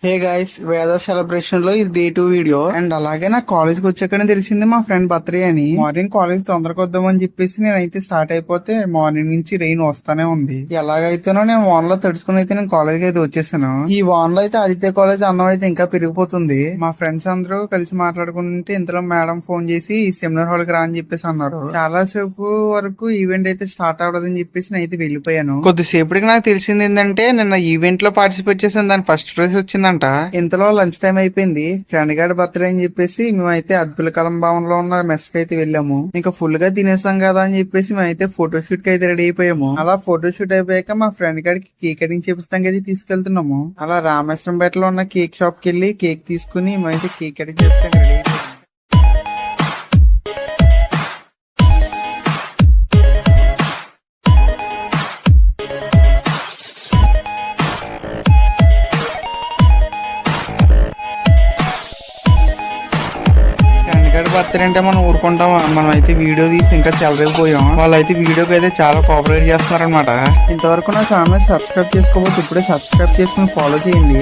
Hey guys, వేద celebration లో ఇది డే 2 వీడియో. అండ్ అలాగే నా కాలేజ్ కి వచ్చాకనే తెలిసింది మా ఫ్రెండ్ బర్త్డే అని. మార్నింగ్ కాలేజ్ తొందరగా వద్దామని చెప్పేసి నేనైతే స్టార్ట్ అయిపోతే మార్నింగ్ నుంచి రెయిన్ వస్తానే ఉంది. ఎలాగైతేనో నేను వాన్ లో తడుచుకుని అయితే నేను కాలేజ్ కి అయితే వచ్చేసాను. ఈ వాన్ లో అయితే ఆదిత్య కాలేజ్ అందం అయితే ఇంకా పెరిగిపోతుంది. మా ఫ్రెండ్స్ అందరూ కలిసి మాట్లాడుకుంటే ఇంతలో మేడం ఫోన్ చేసి సెమినార్ హాల్ కి రా అని చెప్పేసి అన్నారు. చాలా సేపు వరకు ఈవెంట్ అయితే స్టార్ట్ అవ్వదని చెప్పేసి నేనైతే వెళ్ళిపోయాను. కొద్దిసేపటికి నాకు తెలిసింది ఏంటంటే నిన్న ఈవెంట్ లో పార్టిసిపేట్ చేసిన దాని ఫస్ట్ ప్రైజ్ వచ్చింది. ఇంతలో లంచ్ టైం అయిపోయింది. ఫ్రెండ్ గారి బర్త్డే అని చెప్పేసి మేమైతే అద్భుత కలం భవన్ లో ఉన్న మెస్ కి అయితే వెళ్ళాము. ఇంకా ఫుల్ గా తినేసాం కదా అని చెప్పేసి మేమైతే ఫోటోషూట్ కి అయితే రెడీ అయిపోయాము. అలా ఫోటోషూట్ అయిపోయాక మా ఫ్రెండ్ గారికి కేక్ కటింగ్ చేపించడానికి అయితే తీసుకెళ్తున్నాము. అలా రామేశ్వరంపేటలో ఉన్న కేక్ షాప్ కి వెళ్ళి కేక్ తీసుకుని మేమైతే కేక్ కటింగ్ చేపించడానికి రెడీ అయిపోయాము. బర్త్డే అంటే మనం ఊరుకుంటాం. మనం అయితే వీడియో తీసి ఇంకా చెలరేగిపోయాం. వాళ్ళైతే వీడియోకి అయితే చాలా కోఆపరేట్ చేస్తున్నారు అనమాట. ఇంతవరకు నా ఛానల్ సబ్స్క్రైబ్ చేసుకోవచ్చు. ఇప్పుడే సబ్స్క్రైబ్ చేసుకుని ఫాలో చేయండి.